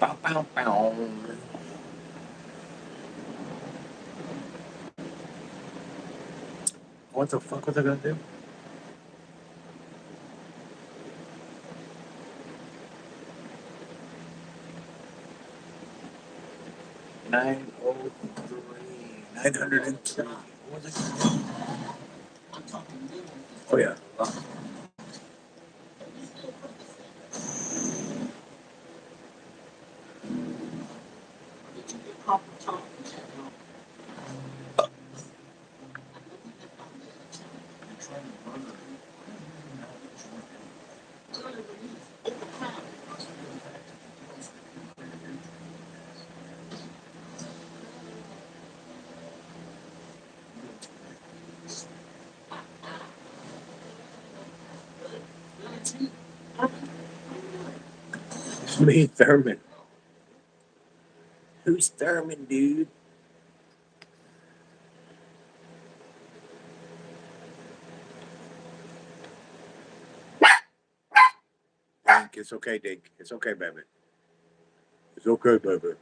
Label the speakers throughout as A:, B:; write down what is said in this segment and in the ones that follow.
A: Bow, bow, bow. What the fuck was I gonna do? Nine oh three. 903. What was I gonna do? Oh yeah. It's me, Thurman. Who's Thurman, dude? Dink, it's okay, Dink. It's okay, baby. It's okay, baby.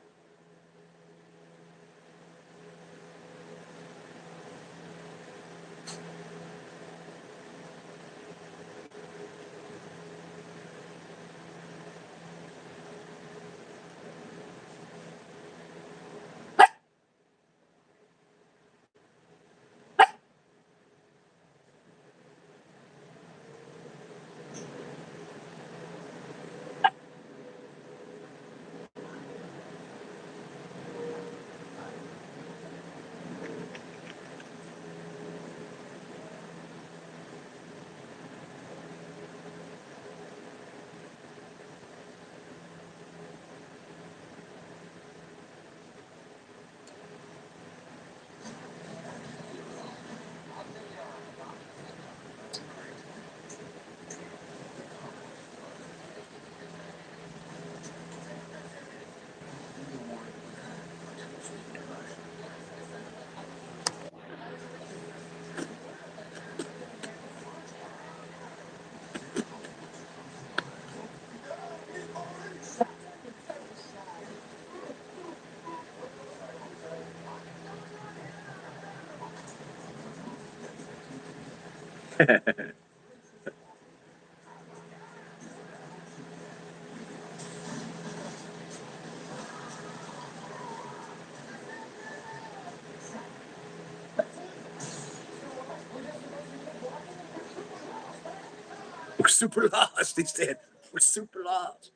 A: We're super lost, he said. We're super lost.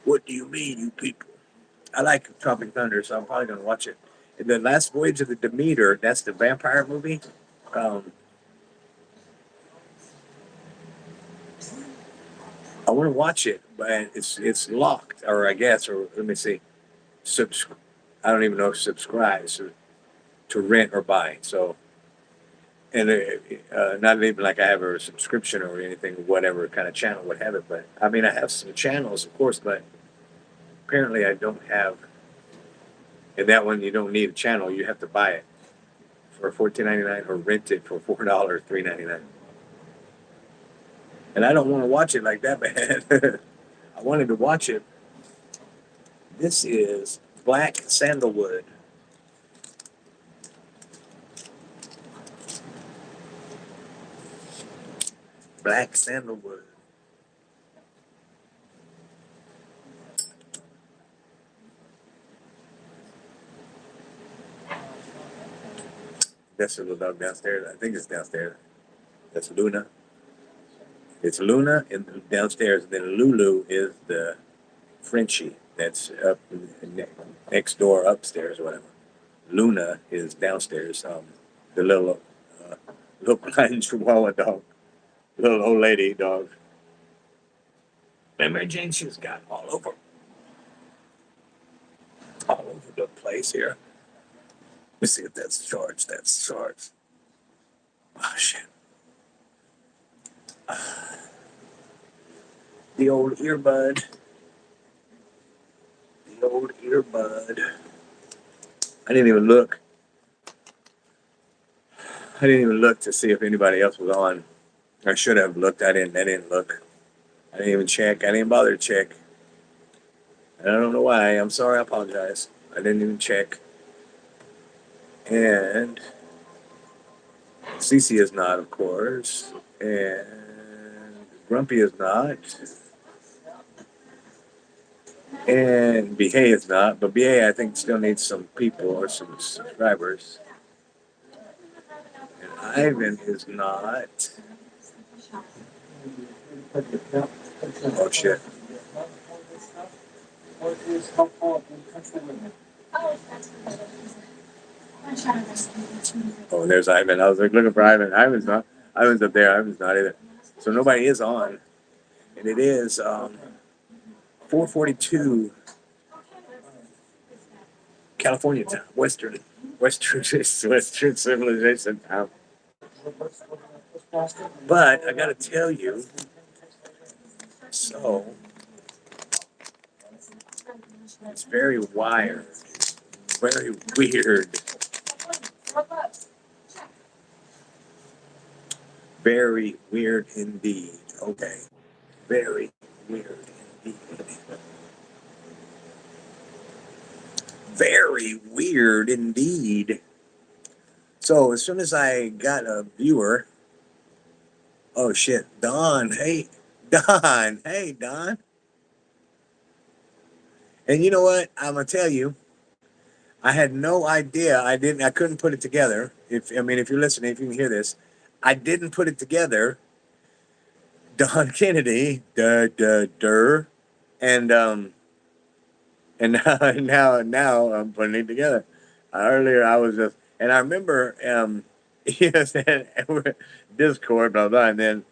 A: What do you mean, you people? I like Tropic Thunder, so I'm probably gonna watch it. And the Last Voyage of the Demeter, that's the vampire movie. Um, I want to watch it, but it's locked, or I guess, or let me see. Subs- I don't even know if subscribes to rent or buy. So, and not even like I have a subscription or anything, whatever kind of channel would have it. But I mean, I have some channels, of course, but apparently I don't have. And that one, you don't need a channel; you have to buy it for 14.99 or rent it for $4, 3.99. And I don't want to watch it like that bad. I wanted to watch it. This is Black Sandalwood. Black Sandalwood. That's the little dog downstairs. I think it's downstairs. That's Luna. It's Luna and downstairs. And then Lulu is the Frenchie that's up next door upstairs or whatever. Luna is downstairs. The uh, little blind Chihuahua dog, little old lady dog. And Mary Jane, she's got all over the place here. Let me see if that's charged. That's charged. Oh shit. The old earbud. The old earbud. I didn't even look. I didn't even look to see if anybody else was on. I should have looked. I didn't. I didn't look. I didn't even check. I didn't bother to check. And I don't know why. I'm sorry. I apologize. I didn't even check. And Cece is not, of course. And Grumpy is not. And BA is not. But BA, I think, still needs some people or some subscribers. And Ivan is not. Oh, shit. Oh, there's Ivan. I was like looking for Ivan. Ivan's not. Ivan's up there. Ivan's not either. So nobody is on. And it is 4:42 California time, Western civilization time. But I got to tell you, so it's very wired, very weird, very weird indeed. Okay, very weird indeed. Very weird indeed. So as soon as I got a viewer, oh shit, Don, hey, Don, hey, Don. And you know what? I'm gonna tell you, I had no idea. I couldn't put it together. If you're listening, if you can hear this, I didn't put it together. Don Kennedy, and and now I'm putting it together. Earlier I was just, and I remember yes, and Discord, blah blah, and then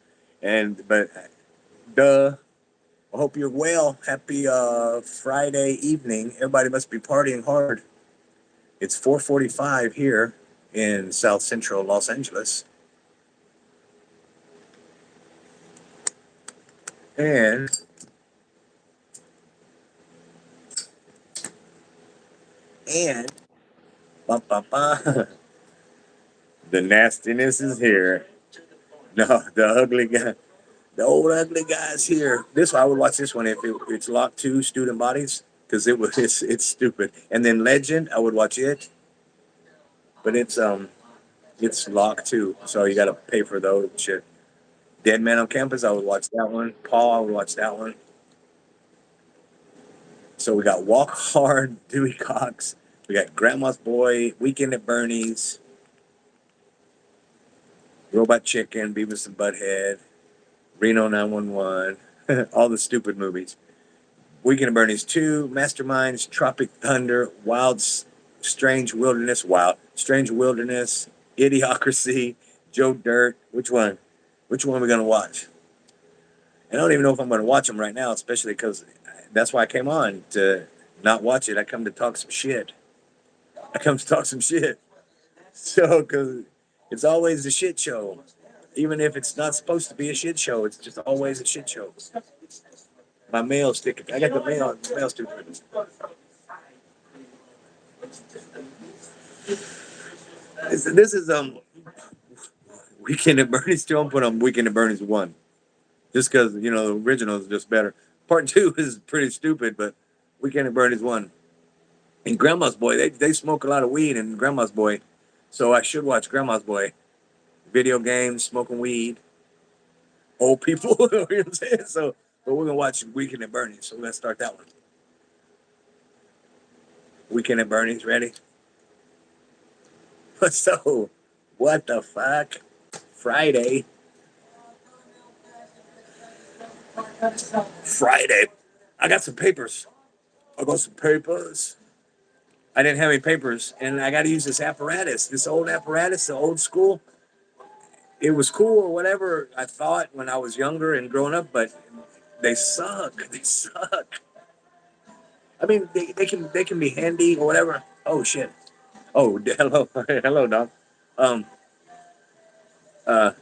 A: but duh. I hope you're well. Happy Friday evening. Everybody must be partying hard. It's 4:45 here in South Central Los Angeles, and and ba, ba, ba, the nastiness is here. No, the ugly guy, the old ugly guy's here. This I would watch this one if it's Locked Two Student Bodies because it's stupid. And then Legend, I would watch it, but it's Locked Two, so you got to pay for those shit. Dead Man on Campus, I would watch that one. Paul, I would watch that one. So we got Walk Hard, Dewey Cox. We got Grandma's Boy, Weekend at Bernie's, Robot Chicken, Beavis and Butthead, Reno 911, all the stupid movies. Weekend at Bernie's 2, Masterminds, Tropic Thunder, Strange Wilderness, Idiocracy, Joe Dirt. Which one? Which one are we going to watch? I don't even know if I'm going to watch them right now, especially because that's why I came on to not watch it. I come to talk some shit. So, because it's always a shit show. Even if it's not supposed to be a shit show, it's just always a shit show. My mail sticker. I got the mail sticker. This is Weekend at Bernie's 2. I'm put on Weekend at Bernie's 1. Just because, the original is just better. Part 2 is pretty stupid, but Weekend at Bernie's 1. And Grandma's Boy, they smoke a lot of weed in Grandma's Boy. So I should watch Grandma's Boy. Video games, smoking weed, old people, you know what I'm saying? So, but we're going to watch Weekend at Bernie's. So let's start that one. Weekend at Bernie's, ready? So, what the fuck? Friday. I got some papers. I didn't have any papers, and I got to use this apparatus, this old apparatus, the old school. It was cool or whatever I thought when I was younger and growing up, but they suck. They suck. I mean, they can be handy or whatever. Oh shit. Oh, hello, hello, Doc. Um, uh,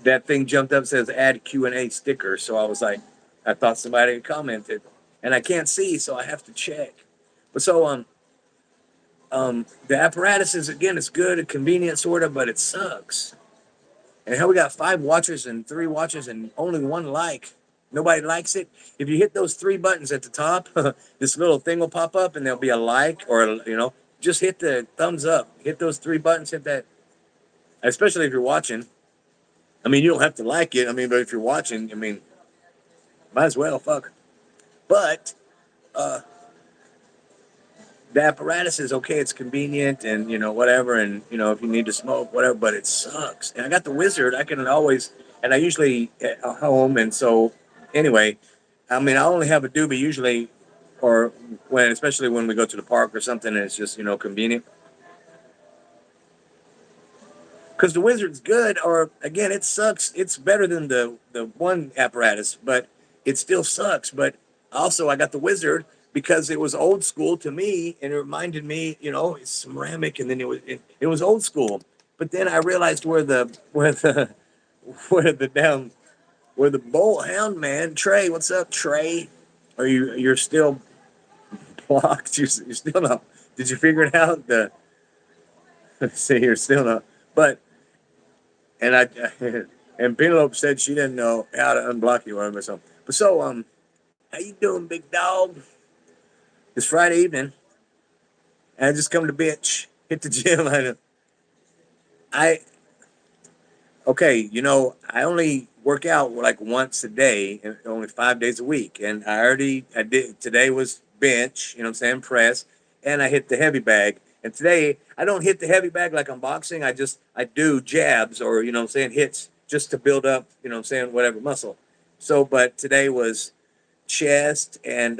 A: that thing jumped up says add Q&A sticker, so I was like, I thought somebody had commented, and I can't see, so I have to check. But so the apparatus is again, it's good and convenient sort of, but it sucks. And how we got 5 watchers and 3 watchers and only 1 like. Nobody likes it. If you hit those three buttons at the top, this little thing will pop up and there'll be a like or, just hit the thumbs up. Hit those three buttons, hit that, especially if you're watching. I mean, you don't have to like it. I mean, but if you're watching, I mean, might as well, fuck. But the apparatus is okay. It's convenient and, whatever. And, if you need to smoke, whatever, but it sucks. And I got the Wizard. I can always, and I usually at home. And so, anyway, I mean, I only have a doobie usually, or especially when we go to the park or something, and it's just, convenient. Because the Wizard's good, or again, it sucks. It's better than the one apparatus, but it still sucks. But also, I got the Wizard because it was old school to me, and it reminded me, it's ceramic, and then it was old school. But then I realized where the bolt hound man Trey, what's up, Trey? You're still blocked? You're still not? Did you figure it out? See, you're still not, but. And and Penelope said she didn't know how to unblock you or something. But so, how you doing, big dog? It's Friday evening, and I just come to bitch, hit the gym. I okay, I only work out like once a day, and only 5 days a week, and I did today was bench, what I'm saying, press, and I hit the heavy bag. And today I don't hit the heavy bag like I'm boxing. I do jabs or what I'm saying, hits just to build up, what I'm saying, whatever muscle. So, but today was chest and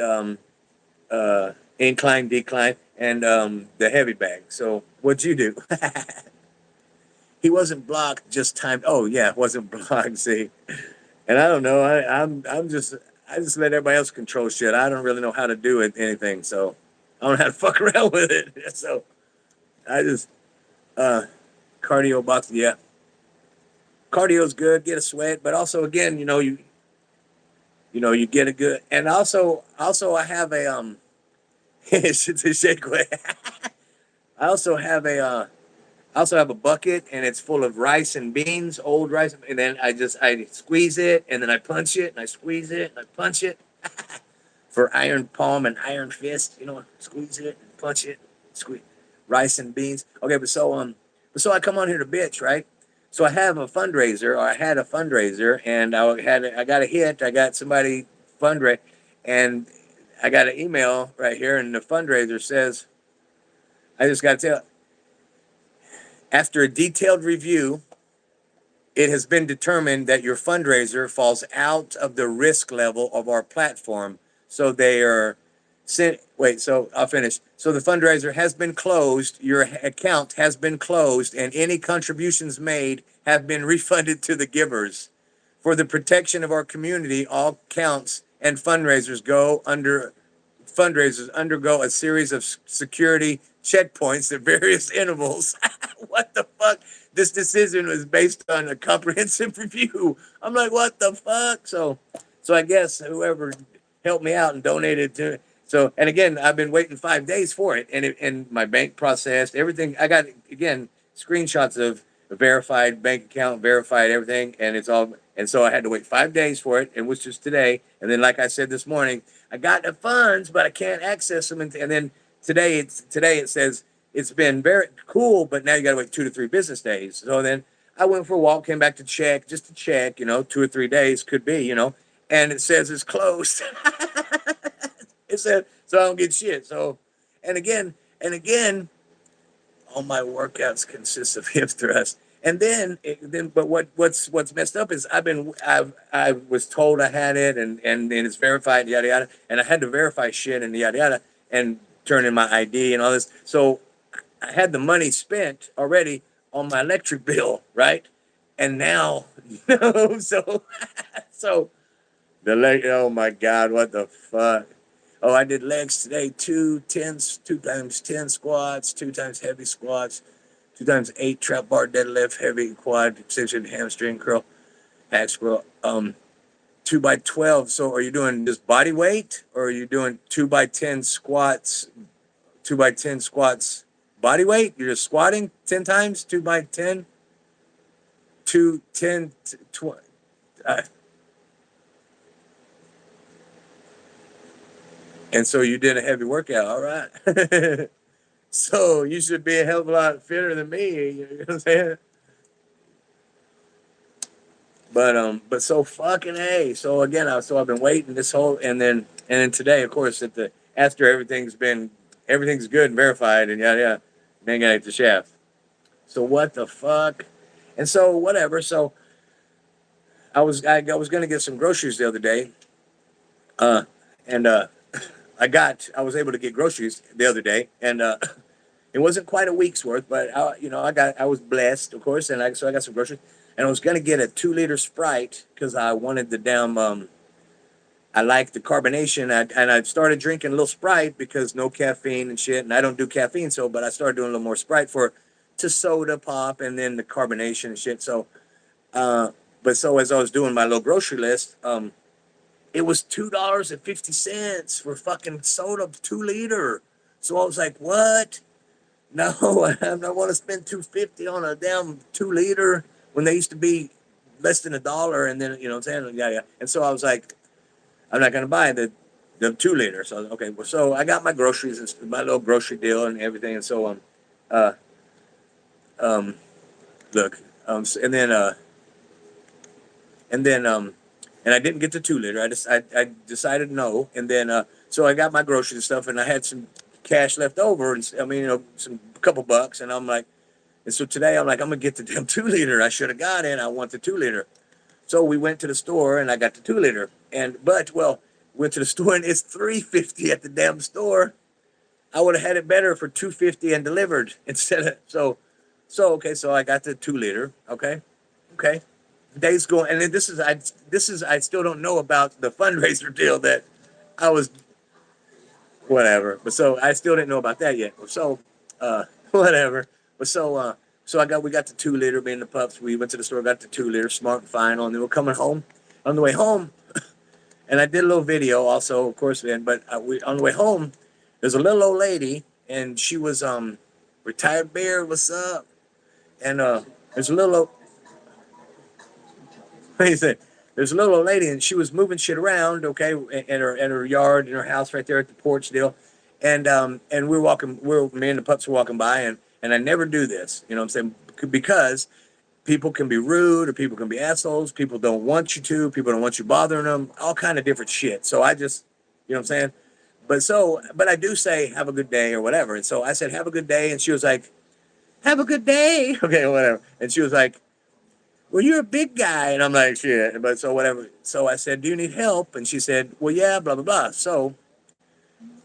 A: incline, decline, and the heavy bag. So what'd you do? He wasn't blocked, just timed. Oh yeah, it wasn't blocked. See, and I don't know. I just let everybody else control shit. I don't really know how to do anything, so I don't know how to fuck around with it. So I just cardio boxing. Yeah, cardio's good. Get a sweat, but also again, you get a good. And also I have a it's a shake weight. I also have a bucket, and it's full of rice and beans, old rice, and then I squeeze it, and then I punch it, and I squeeze it, and I punch it for iron palm and iron fist. Squeeze it and punch it, squeeze rice and beans. Okay, but so I come on here to bitch, right? So I have a fundraiser, or I had a fundraiser, and I got a hit. I got somebody fundraise, and I got an email right here, and the fundraiser says, I just got to tell. After a detailed review, it has been determined that your fundraiser falls out of the risk level of our platform. So they are sent. Wait, so I'll finish. So the fundraiser has been closed. Your account has been closed, and any contributions made have been refunded to the givers. For the protection of our community, all accounts and fundraisers undergo a series of security checkpoints at various intervals. What the fuck? This decision was based on a comprehensive review. I'm like, what the fuck? So I guess whoever helped me out and donated to it. So, and again, I've been waiting 5 days for it, and my bank processed everything. I got again screenshots of a verified bank account, verified everything, and it's all. And so I had to wait 5 days for it, and which was today. And then, like I said this morning, I got the funds, but I can't access them. And then today it says it's been very cool, but now you got to wait 2 to 3 business days. So then I went for a walk, came back to check, just to check, 2 or 3 days could be, and it says it's closed. It said, so I don't get shit. So, and again, all my workouts consist of hip thrust. And but what's messed up is I was told I had it, and it's verified, yada yada, and I had to verify shit and yada yada, and turn in my ID and all this. So I had the money spent already on my electric bill, right? And now, no, so oh my God, what the fuck? Oh, I did legs today, 2 times 10 squats, 2 times heavy squats, 2 times 8 trap bar deadlift, heavy quad, extension, hamstring curl, hack squat, 2 by 12. So are you doing just body weight, or are you doing 2 by 10 squats, 2 by 10 squats, body weight? You're just squatting 10 times, 2 by 10, 2, 10, 20. And so you did a heavy workout. All right. So you should be a hell of a lot fitter than me. You know what I'm saying? But so fucking A. So again, I've been waiting this whole, and then today, of course, after everything's good and verified and yada yada, then got hit the shaft. So what the fuck? And so whatever. So I was gonna get some groceries the other day, uh, and I was able to get groceries the other day, and it wasn't quite a week's worth, but I was blessed, of course, and so I got some groceries, and I was gonna get a 2 liter Sprite because I wanted the damn I like the carbonation, and I started drinking a little Sprite because no caffeine and shit, and I don't do caffeine, but I started doing a little more Sprite to soda pop and then the carbonation and shit. So, uh, but so as I was doing my little grocery list, it was $2.50 for fucking soda 2 liter. So I was like, what? No, I don't want to spend 250 on a damn 2 liter when they used to be less than $1, and then what I'm saying, yeah. And so I was like, I'm not gonna buy the 2 liter. So okay, well, so I got my groceries and my little grocery deal and everything, and so uh, um, look, and then and then and I didn't get the 2 liter. I decided no, and then so I got my groceries and stuff, and I had some cash left over, and I mean, some couple bucks, and I'm like, and so today I'm like, I'm gonna get the damn 2 liter. I should have got it. I want the 2 liter. So we went to the store, and I got the 2 liter, went to the store, and it's $3.50 at the damn store. I would have had it better for $2.50 and delivered instead of okay. So I got the 2 liter. Okay, okay. Days going, and then I still don't know about the fundraiser deal that I was whatever. But so I still didn't know about that yet. So whatever. But so we got the 2 liter. Me and the pups. We went to the store, got the 2 liter, smart and final, and then we're coming home. On the way home, and I did a little video also, of course, man. But on the way home, there's a little old lady, and she was retired bear. What's up? And there's a little old, what do you think? There's a little old lady, and she was moving shit around, okay, in her yard, in her house, right there at the porch deal, and me and the pups were walking by, and I never do this, you know what I'm saying, because people can be rude or people can be assholes. People don't want you to. People don't want you bothering them. All kind of different shit. So I just, you know what I'm saying. But I do say have a good day or whatever. And so I said have a good day, and she was like, have a good day, okay, whatever. And she was like, well, you're a big guy, and I'm like, shit. But so whatever. So I said, do you need help? And she said, well, yeah, blah blah blah. So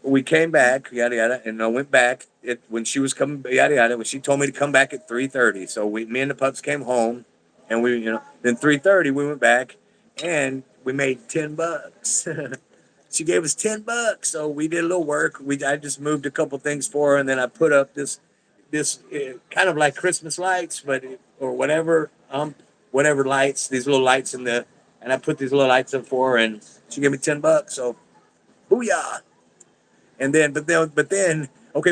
A: we came back, yada yada, and I went back. When she was coming, yada yada. When she told me to come back at 3:30, so me and the pups came home, and then 3:30 we went back, and we made $10. She gave us $10, so we did a little work. I just moved a couple things for her, and then I put up this kind of like Christmas lights, or whatever lights, these little lights and I put these little lights up for her, and she gave me $10. So booyah! And then, okay,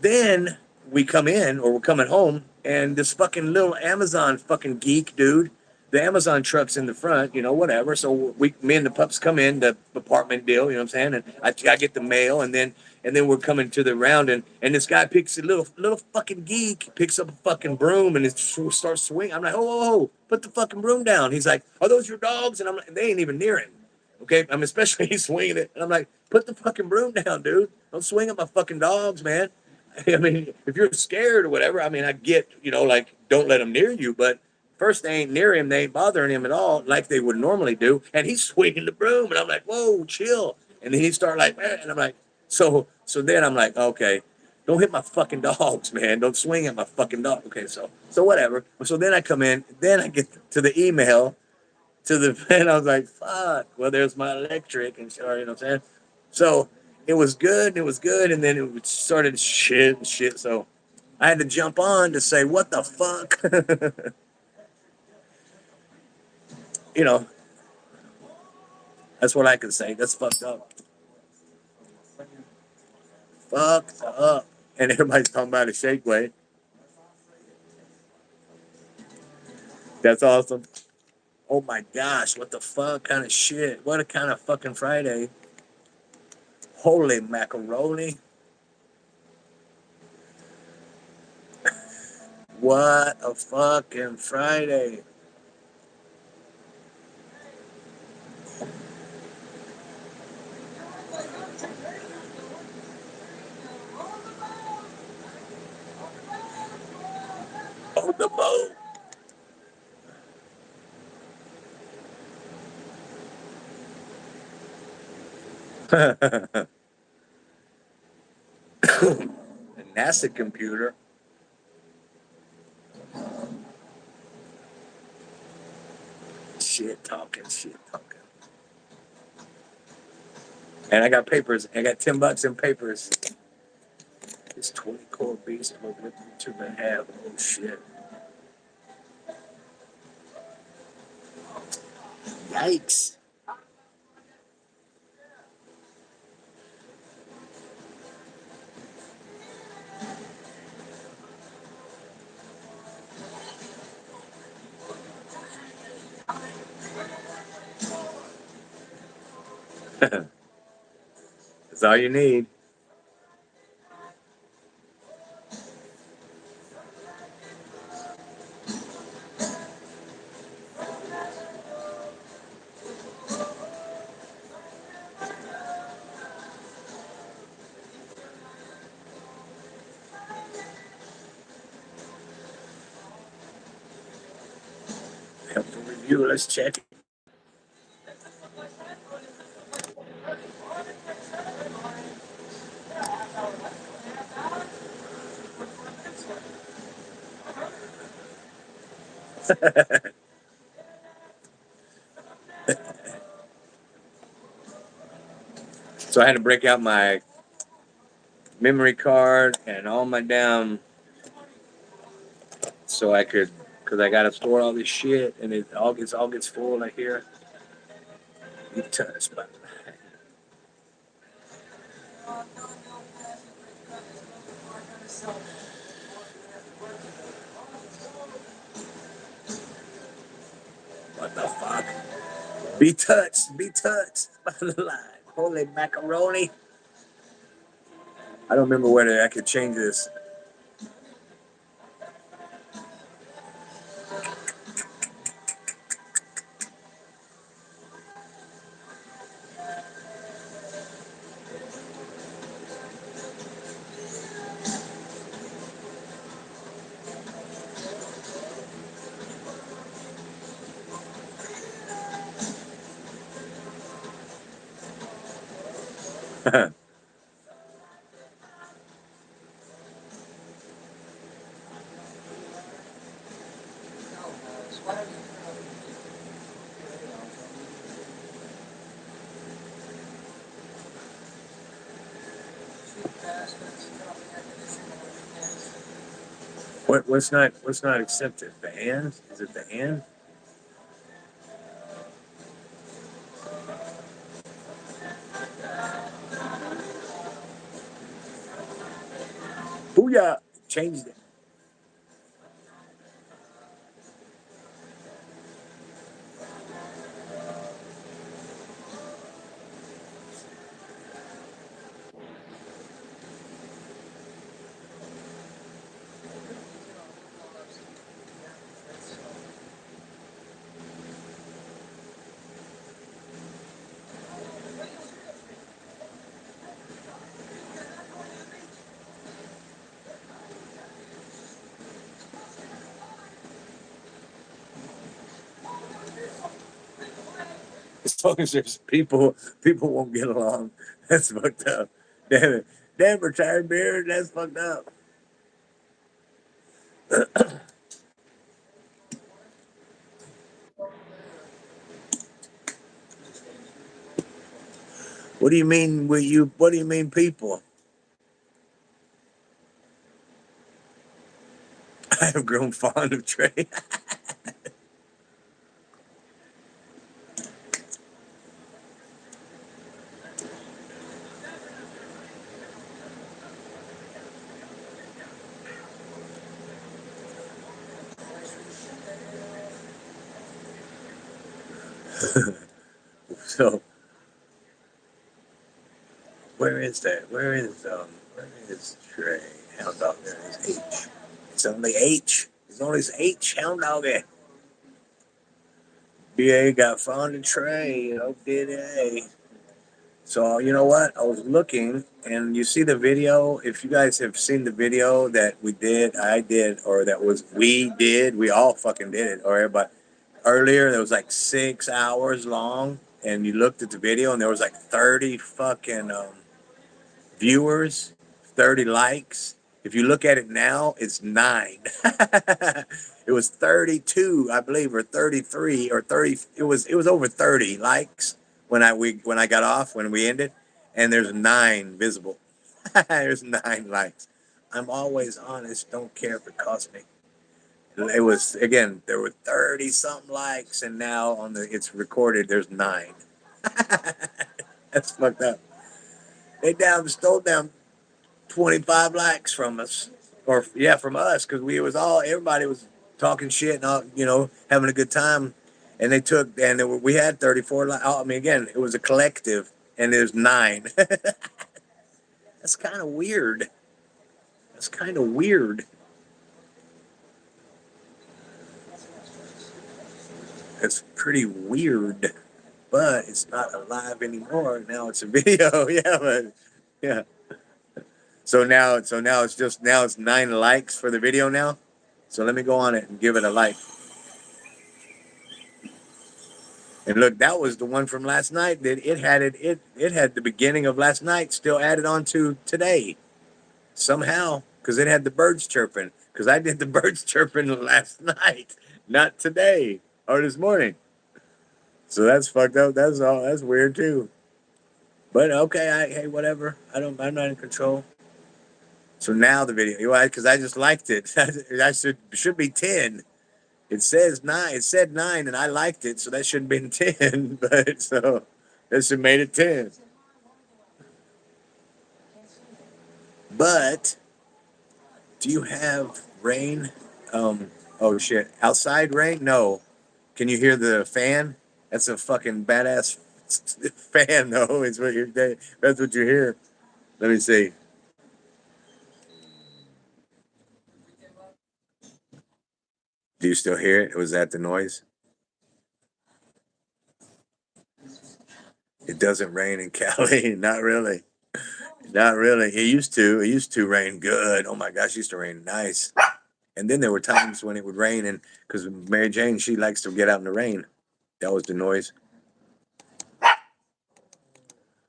A: then we come in, or we're coming home, and this fucking little Amazon fucking geek dude, the Amazon truck's in the front, whatever. So me and the pups come in the apartment deal, you know what I'm saying? And I get the mail, and then we're coming to the round, and this guy picks a little fucking geek, picks up a fucking broom, and it starts swinging. I'm like, oh, put the fucking broom down. He's like, are those your dogs? And I'm like, they ain't even near him. Okay, I'm especially he's swinging it, and I'm like, put the fucking broom down, dude. Don't swing at my fucking dogs, man. I mean, if you're scared or whatever, I mean, I get, like, don't let them near you, but first they ain't near him, they ain't bothering him at all, like they would normally do, and he's swinging the broom, and I'm like, whoa, chill. And then he start like, man, and I'm like, so then I'm like, okay, don't hit my fucking dogs, man. Don't swing at my fucking dog. Okay, so whatever. So then I come in, then I get to the email and I was like, fuck, well, there's my electric and shit, you know what I'm saying? So it was good, and then it started shit and shit. So I had to jump on to say, what the fuck? you know, that's what I can say. That's fucked up. Fucked up. And everybody's talking about a shake weight. That's awesome. Oh my gosh, what the fuck kind of shit? What a kind of fucking Friday. Holy macaroni. What a fucking Friday. On the boat. A NASA computer. Shit talking, shit talking. And I got papers. I got $10 in papers. This 20 core beast will rip you to the half. Oh shit. Yikes. That's all you need. Helpful review. Let's check it. So I had to break out my memory card and all my damn so I could because I gotta store all this shit and it all gets full like here. You touch but what the fuck? Be touched by the line. Holy macaroni. I don't remember whether I could change this. What's not accepted? The and? Is it the and? Booyah! Changed it. As long as there's people won't get along. That's fucked up. Damn it. Damn retired beard, that's fucked up. What do you mean what do you mean people? I have grown fond of Trey. So where is Trey? Hound dog, there is H. It's only H. It's only H. Hound dog. BA got fond of Trey. Oh, did A. So you know what? I was looking, and you see the video. If you guys have seen the video that we did, I did, or that was we did, we all fucking did it. Or but earlier, it was like 6 hours long, and you looked at the video, and there was like 30 fucking viewers, 30 likes. If you look at it now, it's 9. It was 32, I believe, or 33 or 30. It was over 30 likes when I got off when we ended, and there's 9 visible. There's 9 likes. I'm always honest. Don't care if it costs me. It was again. There were 30 something likes, and now on the it's recorded. There's 9. That's fucked up. They stole down 25 likes from us, or yeah, from us, because everybody was talking shit and all, having a good time, and they took and we had 34 likes. I mean, again, it was a collective, and there's 9. That's kind of weird. That's kind of weird. It's pretty weird, but it's not alive anymore. Now it's a video. Yeah, but yeah. So now it's 9 likes for the video now. So let me go on it and give it a like. And look, that was the one from last night. That it had the beginning of last night still added on to today somehow because it had the birds chirping. Because I did the birds chirping last night, not today or this morning. So that's fucked up. That's weird too. But okay, hey, whatever. I'm not in control. So now the video, because I just liked it. I should be 10. It says 9. It said 9, and I liked it, so that should have been 10. But so that should have made it 10. But do you have rain? Oh shit! Outside rain? No. Can you hear the fan? That's a fucking badass fan, though. That's what you hear. Let me see. Do you still hear it? Was that the noise? It doesn't rain in Cali. Not really. Not really. It used to. It used to rain good. Oh my gosh, it used to rain nice. And then there were times when it would rain, and because Mary Jane, she likes to get out in the rain. That was the noise.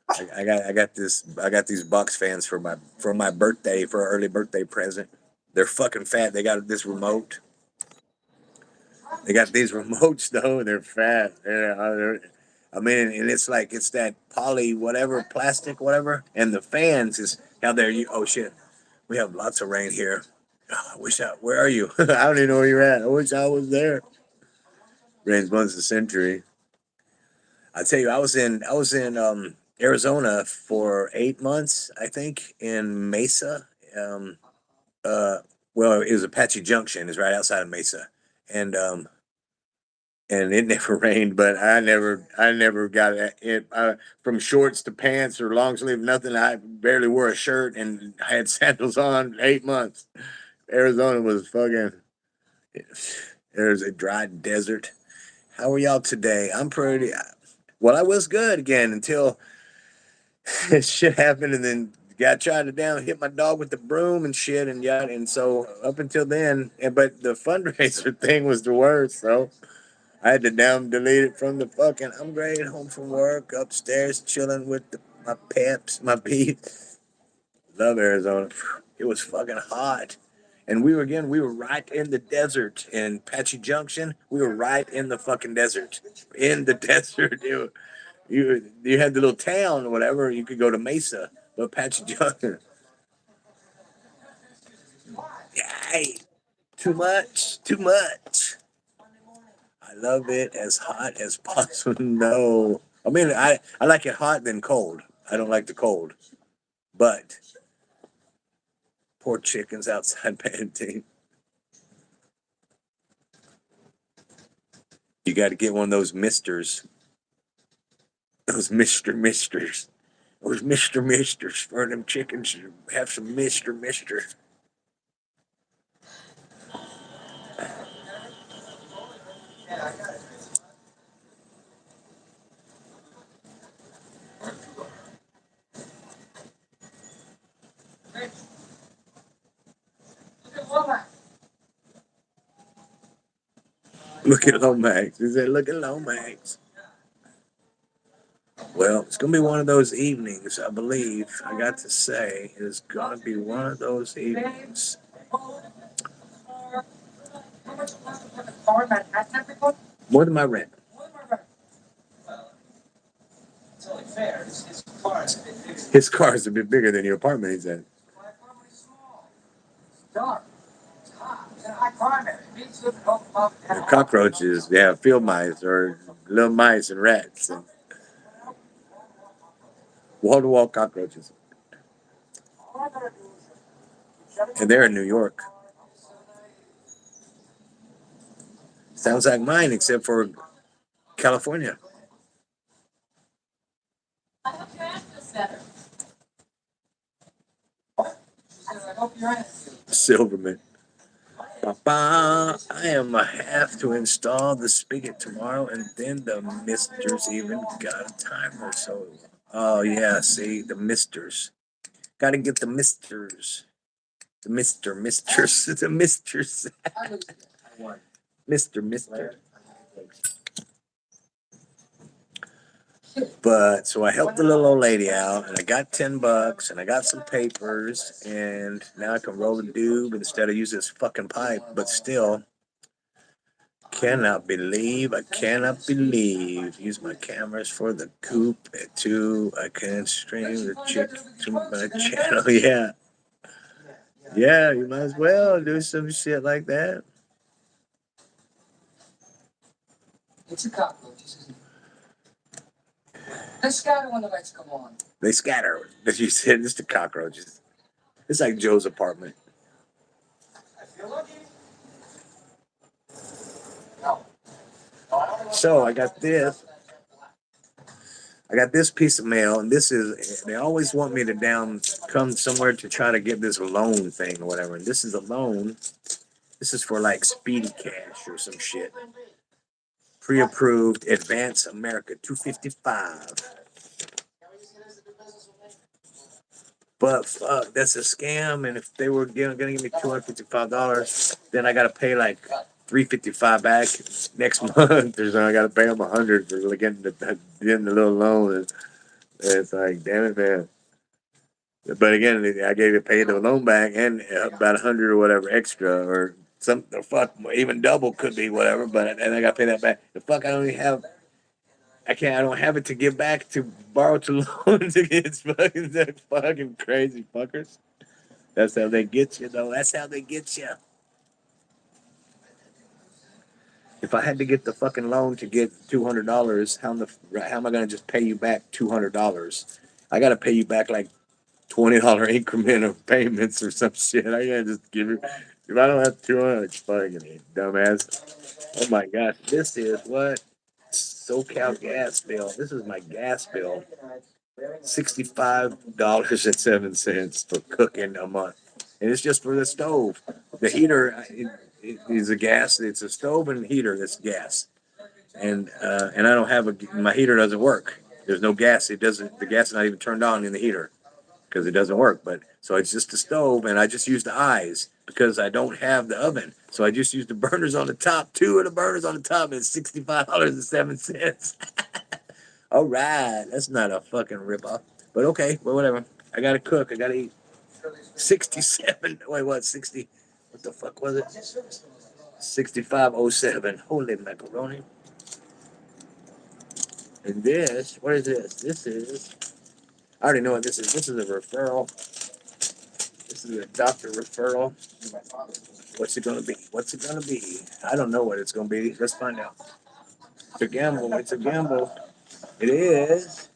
A: I got these box fans for my birthday for an early birthday present. They're fucking fat. They got this remote. They got these remotes though. They're fat. I mean, and it's that poly whatever plastic whatever, and the fans is how they're. Oh shit, we have lots of rain here. I wish I. Where are you? I don't even know where you're at. I wish I was there. Rains once a century. I tell you, I was in Arizona for 8 months, I think, in Mesa. Um, uh, well, it was Apache Junction, is right outside of Mesa, and and it never rained, but I never got it. From shorts to pants or long sleeve, nothing. I barely wore a shirt, and I had sandals on 8 months. Arizona was fucking. There's a dry desert. How are y'all today? I'm pretty. Well, I was good again until shit happened, and then got tried to down hit my dog with the broom and shit, and yeah, and so up until then, but the fundraiser thing was the worst. So I had to down delete it from the fucking. I'm great home from work, upstairs chilling with my peps, my peeps. Love Arizona. It was fucking hot. And we were right in the desert in Apache Junction. We were right in the fucking desert. In the desert. You had the little town or whatever. You could go to Mesa, but Apache Junction. Hey, too much. Too much. I love it as hot as possible. No. I mean, I like it hot than cold. I don't like the cold. But poor chickens outside panting. You got to get one of those misters. Those Mister Misters. Those Mister Misters for them chickens. Have some Mister Mister. Look at Lomax. He said, "Look at Lomax." Well, it's gonna be one of those evenings, I believe. I got to say, it's gonna be one of those evenings. More than my rent. His car is a bit bigger than your apartment, he said. And cockroaches, yeah, field mice or little mice and rats and wall to wall cockroaches. And they're in New York. Sounds like mine, except for California. Silverman. Papa, I am a have to install the spigot tomorrow, and then the misters even got a timer. So, oh yeah, see the misters. Got to get the misters. The misters, the misters, Mister. But so I helped the little old lady out, and I got $10, and I got some papers, and now I can roll the doob instead of use this fucking pipe. But still, I cannot believe. Use my cameras for the coop too. I can stream the chick to my channel. Yeah, yeah, you might as well do some shit like that. They scatter. As you said, it's the cockroaches. It's like Joe's apartment. So I got this. I got this piece of mail, and this is. They always want me to come somewhere to try to get this loan thing or whatever. And this is a loan. This is for like Speedy Cash or some shit. Pre-approved, Advance America 255. But fuck, that's a scam. And if they were gonna give me $255, then I gotta pay like $355 back next month, or so I gotta pay them $100 for getting the little loan. And it's like, damn it, man. But again, I gave it paid the loan back and about 100 or whatever extra, or some the fuck even double could be whatever. But and I got to pay that back. The fuck I don't even have. I can't. I don't have it to give back to borrow to loan to get fucking crazy fuckers. That's how they get you, though. That's how they get you. If I had to get the fucking loan to get $200, how am I gonna just pay you back $200? I gotta pay you back like $20 increment of payments or some shit. I gotta just give you. If I don't have 200, fucking dumbass. Oh my gosh, this is what SoCal gas bill. This is my gas bill. $65.07 for cooking a month, and it's just for the stove. The heater is a gas. It's a stove and heater that's gas, and I don't have my heater doesn't work. There's no gas. It doesn't. The gas is not even turned on in the heater because it doesn't work. But so it's just a stove, and I just use the eyes because I don't have the oven. So I just use the burners on the top. Two of the burners on the top, and it's $65.07. All right, that's not a fucking ripoff. But okay, well whatever. I gotta cook. I gotta eat. 67. Wait, what? 60. What the fuck was it? 6507. Holy macaroni. And this, what is this? This is. I already know what this is. This is a referral. This is a doctor referral. What's it gonna be? What's it gonna be? I don't know what it's gonna be. Let's find out. It's a gamble. It's a gamble. It is.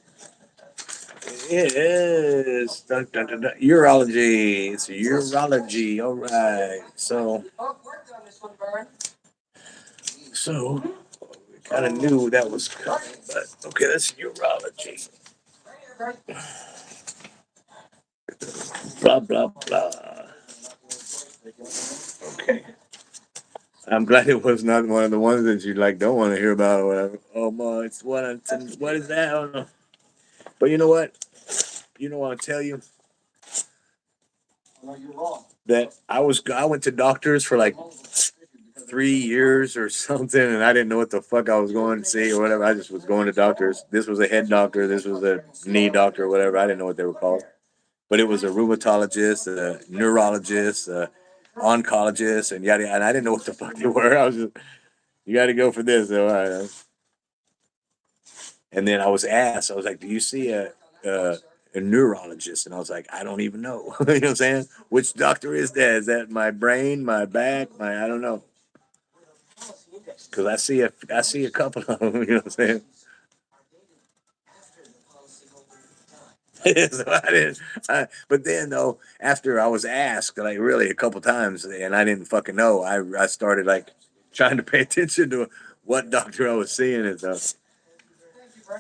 A: It is. Dun, dun, dun, dun. Urology. It's urology. All right. So kind of knew that was coming, but okay, that's urology. Blah blah blah. Okay. I'm glad it was not one of the ones that you like don't want to hear about or whatever. Oh my, it's what is that? I don't know. But you know what? You know what I'll tell you that I went to doctors for like 3 years or something, and I didn't know what the fuck I was going to see or whatever. I just was going to doctors. This was a head doctor. This was a knee doctor or whatever. I didn't know what they were called, but it was a rheumatologist, a neurologist, a oncologist, and yada yada. And I didn't know what the fuck they were. I was just, you got to go for this. So, all right. And then I was asked, I was like, "Do you see a neurologist?" And I was like, "I don't even know." You know what I'm saying? Which doctor is that? Is that my brain, my back, my I don't know. Because I see a couple of them. You know what I'm saying? So I didn't. But then though, after I was asked like really a couple times, and I didn't fucking know, I started like trying to pay attention to what doctor I was seeing and stuff.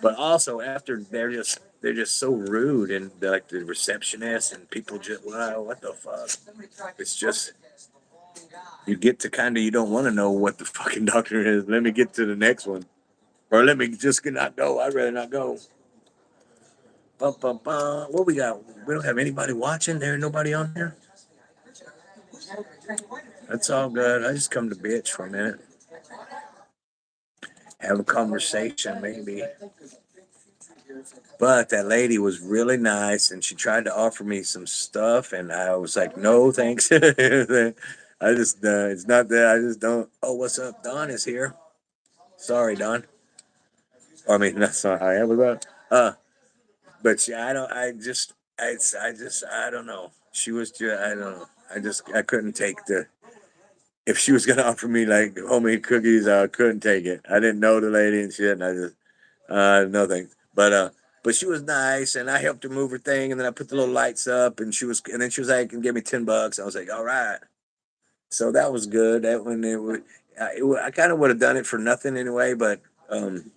A: But also after they're just so rude and like the receptionist and people just wow what the fuck. It's just you get to kind of you don't want to know what the fucking doctor is. Let me get to the next one, or let me just not go. I'd rather not go. Bum, bum, bum. What we got? We don't have anybody watching. There, nobody on here. That's all good. I just come to bitch for a minute, have a conversation maybe. But that lady was really nice, and she tried to offer me some stuff, and I was like, no, thanks. I just, it's not that I just don't. Oh, what's up? Don is here. Sorry, Don. I mean, that's not how I am about. But she, I don't. I don't know. She was just, I don't know. I couldn't take the. If she was gonna offer me like homemade cookies, I couldn't take it. I didn't know the lady and shit, and I just, no thanks. But she was nice, and I helped her move her thing, and then I put the little lights up, and then she was like, "Can give me $10." I was like, "All right." So that was good. That when I kind of would have done it for nothing anyway, but um,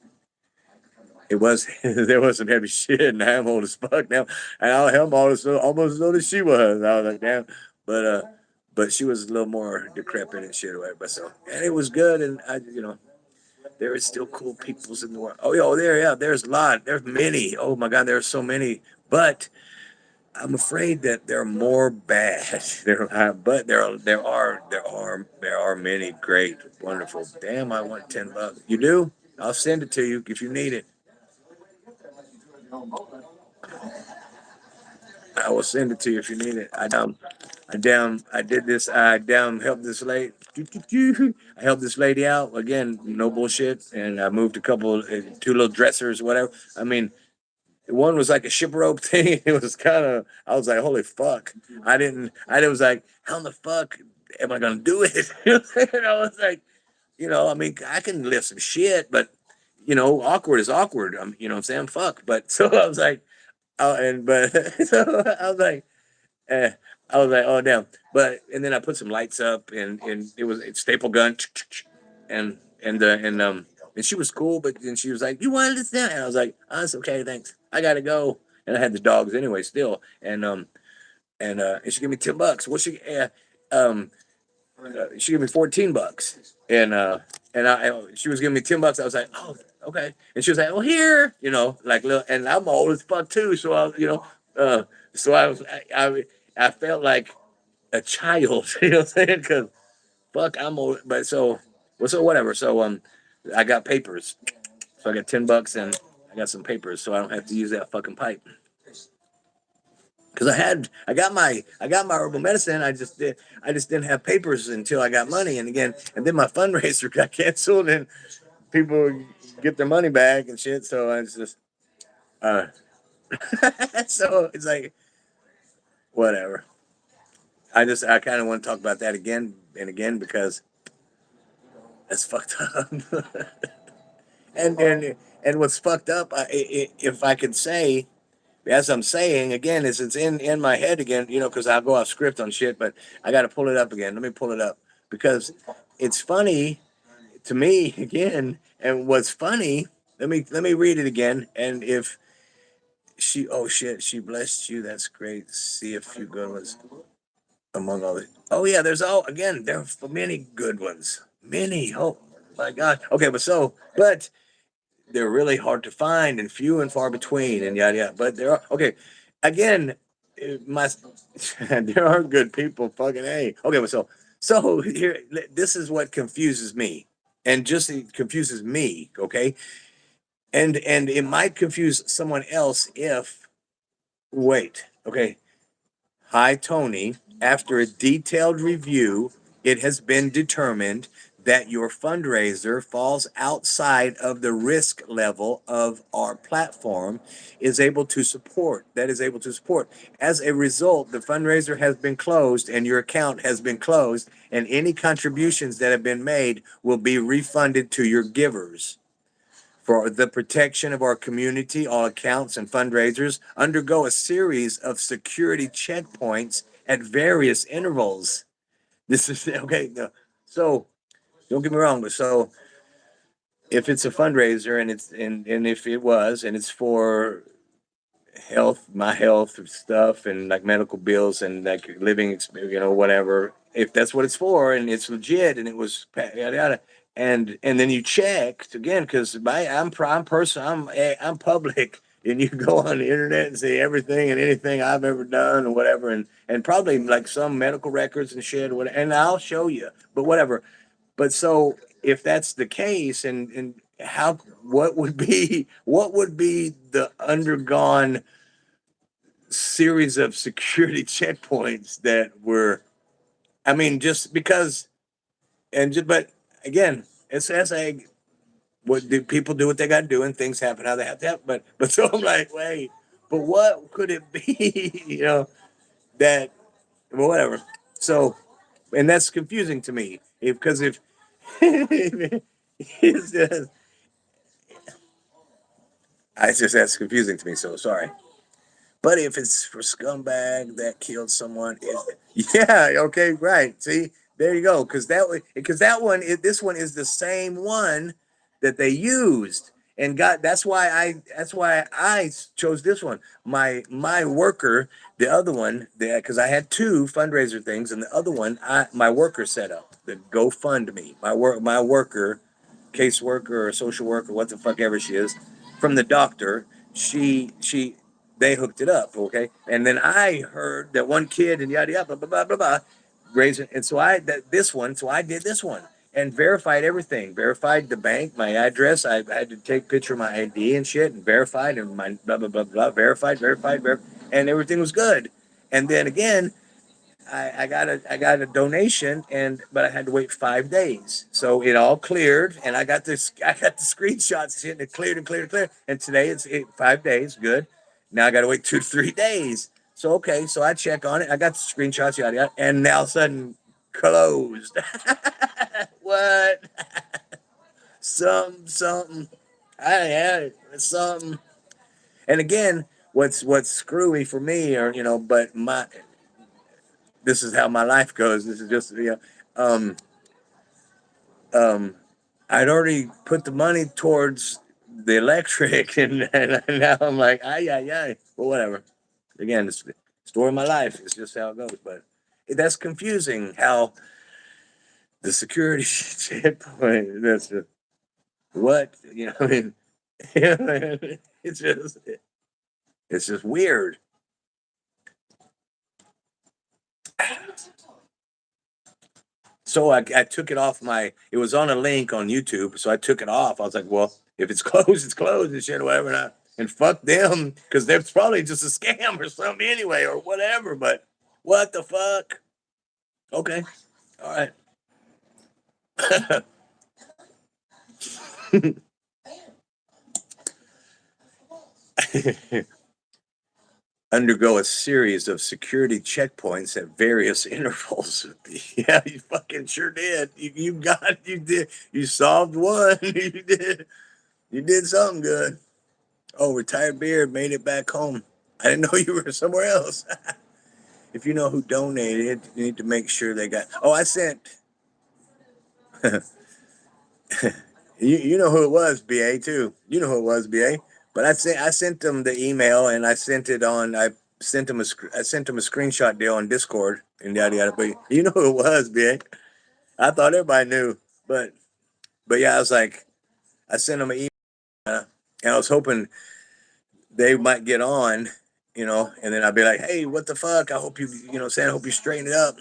A: it was there was some heavy shit, and I'm old as fuck now, and I'm almost as old as she was. I was like, damn, but but she was a little more decrepit and shit, or whatever. But so, and it was good, and there is still cool peoples in the world. Oh, yeah, there's a lot. There's many. Oh my God, there are so many. But I'm afraid that there are more bad. But there are many great, wonderful. Damn, I want $10. You do? I'll send it to you if you need it. I will send it to you if you need it. I did this. I helped this lady. I helped this lady out again. No bullshit. And I moved a couple, two little dressers, whatever. I mean, one was like a ship rope thing. It was kind of. I was like, holy fuck. I was like, how in the fuck am I gonna do it? You know what I'm saying? I was like, I mean, I can lift some shit, but awkward is awkward. You know what I'm saying? Fuck. But so I was like, oh, and but so I was like. Eh, I was like, oh damn! And then I put some lights up, and it's staple gun, and she was cool, but then she was like, "You wanted this down?" And I was like, "Oh, it's okay, thanks. I gotta go." And I had the dogs anyway, still, and she gave me $10. Well, um she gave me $14, she was giving me $10. I was like, "Oh, okay." And she was like, "Oh, here," like little, and I'm old as fuck too, so uh, so I felt like a child, you know what I'm saying? Because fuck, I'm old, but so whatever. So I got papers, so I got $10 and I got some papers, so I don't have to use that fucking pipe. Because I got my herbal medicine. I just didn't have papers until I got money, and then my fundraiser got canceled, and people get their money back and shit. So I just uh, so it's like whatever. I kind of want to talk about that again and again because that's fucked up. And what's fucked up, if I could say, as I'm saying again, is it's in my head again, because I'll go off script on shit, but I got to pull it up again. Let me pull it up because it's funny to me again, And what's funny, let me read it again. And if she, oh shit, she blessed you. That's great. See a few good ones among all the. Oh yeah, there's all again. There are many good ones. Many. Oh my god. Okay, but they're really hard to find and few and far between and yada yada. But there are okay. Again, my there are good people. Fucking a. Okay, so here, this is what confuses me, and just it confuses me. Okay, and it might confuse someone else if wait. Okay, hi, Tony. After a detailed review, it has been determined that your fundraiser falls outside of the risk level of our platform is able to support. As a result, the fundraiser has been closed and your account has been closed, and any contributions that have been made will be refunded to your givers. For the protection of our community, all accounts and fundraisers undergo a series of security checkpoints at various intervals. This is okay. No. So don't get me wrong, but so if it's a fundraiser and if it was and it's for my health stuff and like medical bills and like living experience, whatever. If that's what it's for and it's legit and it was yada yada, and then you checked again because I'm public and you go on the internet and see everything and anything I've ever done or whatever and probably like some medical records and shit or whatever, and I'll show you, but whatever. But so if that's the case and how what would be the undergone series of security checkpoints that were, I mean, just because, but again, it's as I, what do people do what they got to do and things happen how they have to happen. But so I'm like, wait, but what could it be, that, well, whatever. So, and that's confusing to me because if, it's just, it's just that's confusing to me. So sorry. But if it's for scumbag that killed someone, yeah, okay, right. See, there you go. This one is the same one that they used and got. That's why I chose this one. My worker, the other one, because I had two fundraiser things, and the other one, my worker set up the GoFundMe. My worker, caseworker or social worker, what the fuck ever she is, from the doctor. She they hooked it up, okay? And then I heard that one kid and yada yada blah blah blah blah raising, and so I did this one and verified everything, verified the bank, my address. I had to take a picture of my ID and shit and verified and my blah blah blah blah verified, and everything was good. And then again, I got a donation but I had to wait 5 days. So it all cleared and I got the screenshots and it cleared and cleared and cleared. And today it's 5 days, good. Now I gotta wait 2 to 3 days. So okay, so I check on it. I got the screenshots, yada yada, and now all of a sudden closed. What? Something. Yeah, something. And again, what's screwy for me, or but this is how my life goes. This is just um, I'd already put the money towards the electric, and now I'm like, yeah, well, whatever. Again, it's the story of my life. It's just how it goes. But that's confusing. How the security checkpoint. That's just, what I mean. It's just weird. So I took it off it was on a link on YouTube, so I took it off. I was like, well, if it's closed, it's closed and shit, or whatever. And fuck them, because that's probably just a scam or something anyway, or whatever. But what the fuck? Okay, all right. Undergo a series of security checkpoints at various intervals. Yeah, you fucking sure did. You did. You solved one. You did something good. Oh, retired beard made it back home. I didn't know you were somewhere else. If you know who donated, you need to make sure they got. Oh, I sent. You know who it was, BA too. You know who it was, BA. But I sent them the email and I sent them I sent them a screenshot deal on Discord and yada yada. But you know who it was, BA. I thought everybody knew, but yeah, I was like, I sent them an email and I was hoping they might get on, and then I'd be like, hey, what the fuck? I hope I hope you straighten it up.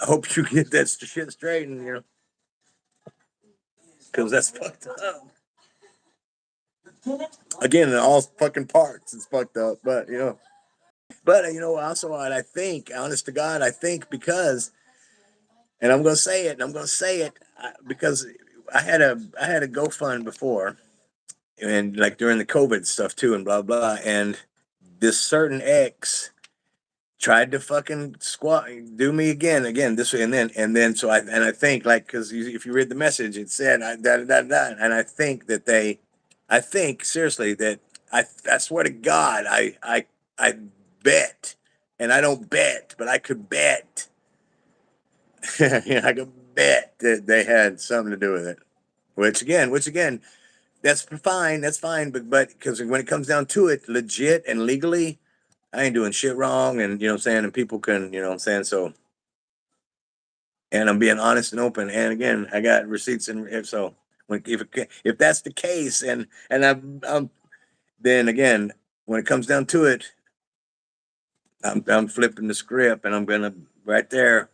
A: I hope you get that shit straightened, because that's fucked up. Again, in all fucking parts, it's fucked up. But also, what I think, honest to God, I think and I'm gonna say it, and I'm gonna say it because I had a GoFund before, and like during the COVID stuff too, and blah blah, and this certain ex tried to fucking do me again this way, and then so I think, like, because if you read the message, it said da da da da, and I think seriously that I swear to God, I bet, and I don't bet, but I could bet, I could bet that they had something to do with it. Which again, that's fine, but because when it comes down to it, legit and legally, I ain't doing shit wrong, and what I'm saying, and people can, what I'm saying, so, and I'm being honest and open, and again, I got receipts, and if so, if that's the case, and I'm then again, when it comes down to it, I'm flipping the script, and I'm gonna right there.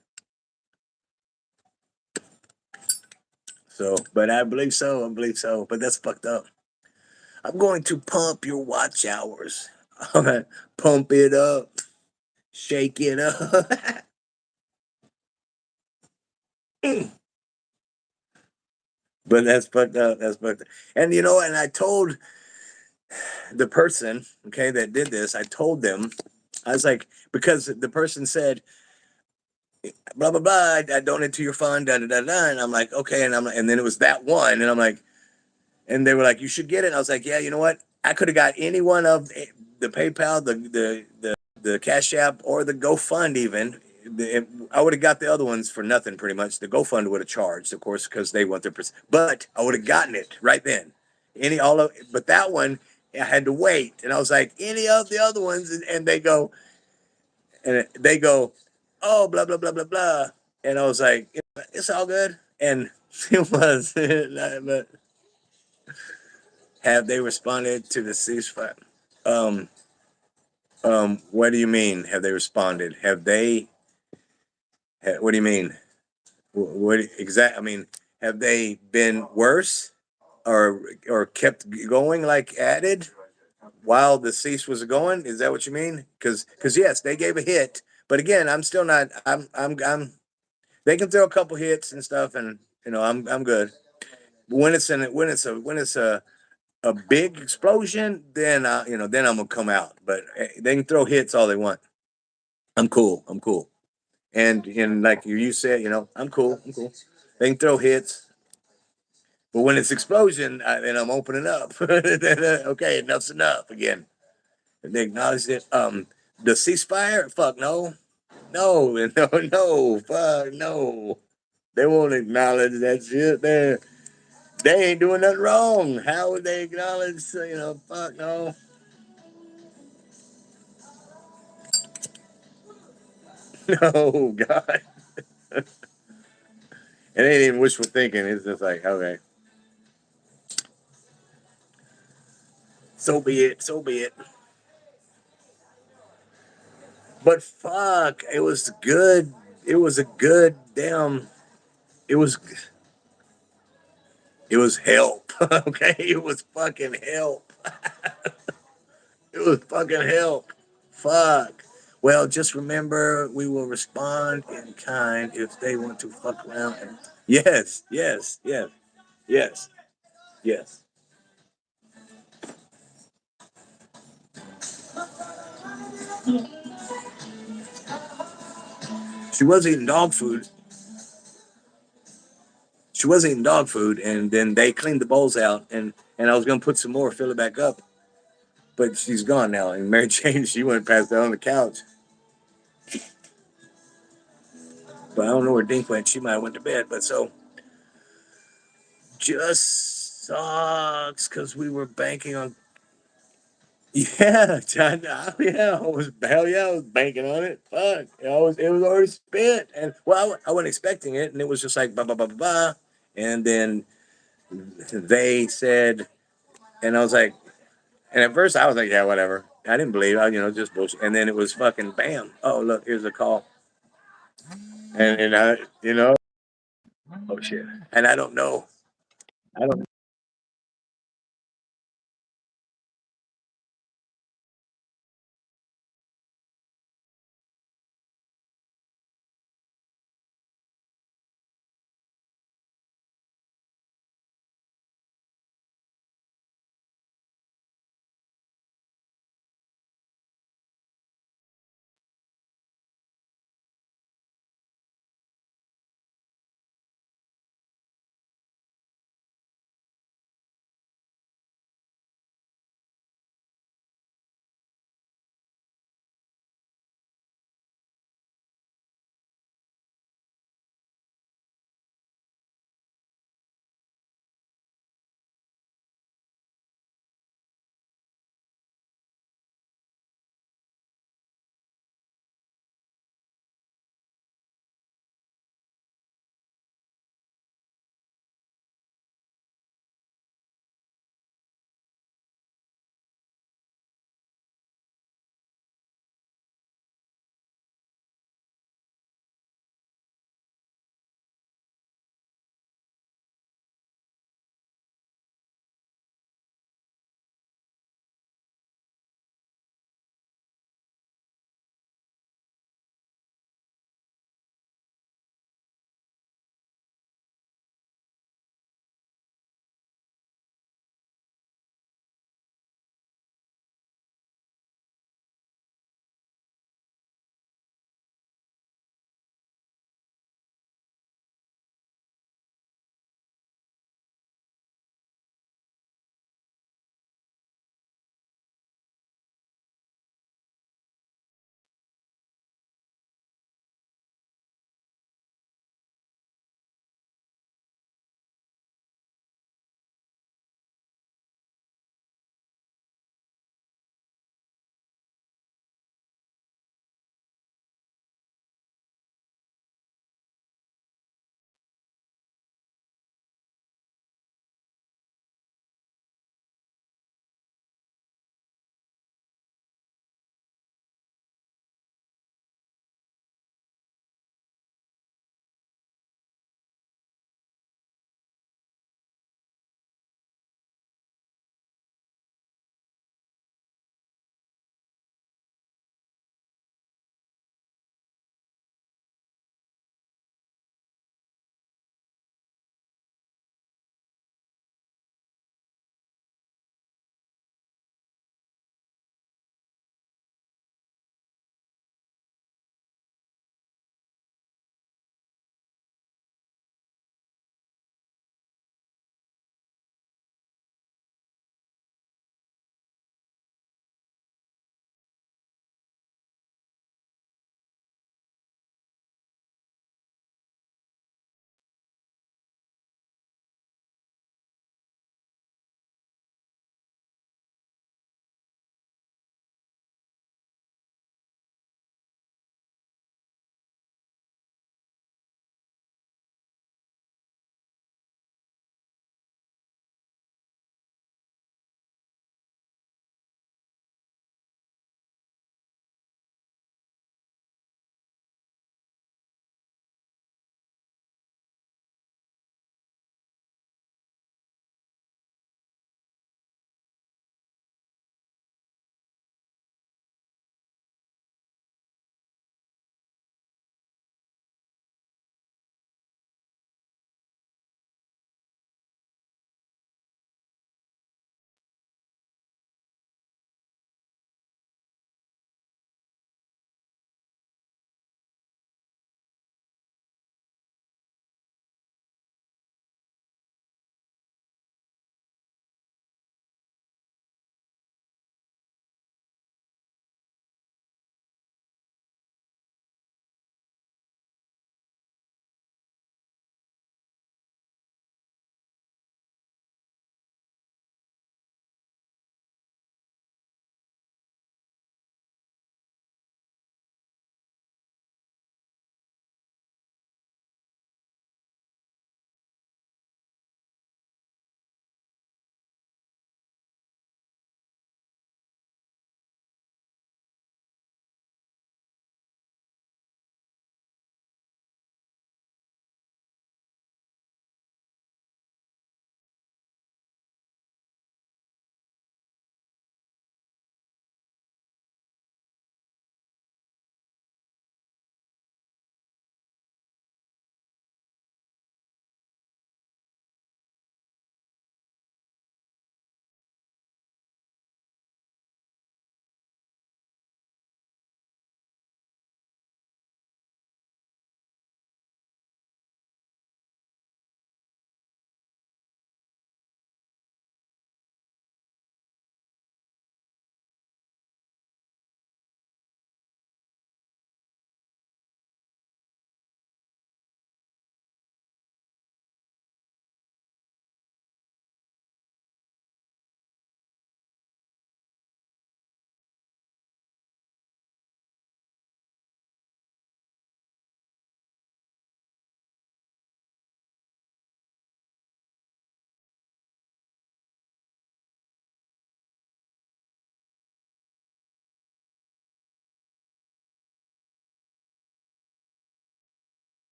A: So, but I believe so, but that's fucked up. I'm going to pump your watch hours. Pump it up, shake it up. But that's fucked up. That's fucked up. And I told the person, okay, that did this, I told them, I was like, because the person said, blah, blah, blah, I donated to your fund, da, da, da, da. And I'm like, okay. And then it was that one. And I'm like, and they were like, you should get it. And I was like, yeah, you know what? I could have got any one of the PayPal, the Cash App, or the GoFund even. I would have got the other ones for nothing, pretty much. The GoFund would have charged, of course, because they want their percent. But I would have gotten it right then. But that one, I had to wait, and I was like, any of the other ones, and they go, oh, blah blah blah blah blah, and I was like, it's all good, and it was. But have they responded to the ceasefire? Um, what do you mean? Have they responded? Have they? What do you mean? What exactly? I mean, have they been worse, or kept going, like added while the cease was going? Is that what you mean? Because yes, they gave a hit, but again, I'm still not. I'm. They can throw a couple hits and stuff, and I'm good. But when it's a big explosion, then then I'm gonna come out. But they can throw hits all they want. I'm cool. I'm cool. And like you said, I'm cool. I'm cool. They can throw hits, but when it's explosion, then I'm opening up. Okay, enough's enough again. And they acknowledged it. The ceasefire? Fuck no, no, no, no, fuck no. They won't acknowledge that shit. They ain't doing nothing wrong. How would they acknowledge? Fuck no. No, God. It ain't even wishful thinking. It's just like, okay, so be it. So be it. But fuck, it was good. It was a good damn. It was. It was help. Okay, it was fucking help. It was fucking help. Fuck. Well, just remember, we will respond in kind if they want to fuck around. Yes, yes, yes, yes, yes. She was eating dog food. She was eating dog food, and then they cleaned the bowls out, and I was gonna put some more, fill it back up, but she's gone now. And Mary Jane, she went past out on the couch, but I don't know where Dink went. She might have went to bed, but so just sucks because we were banking on. Yeah, yeah, hell yeah, I was banking on it. Fuck, it was already spent, and well, I wasn't expecting it, and it was just like blah blah blah blah, blah. And then they said, and I was like, and at first I was like, yeah, whatever. I didn't believe, just bullshit. And then it was fucking bam. Oh look, here's a call, and I, oh shit, and I don't know. I don't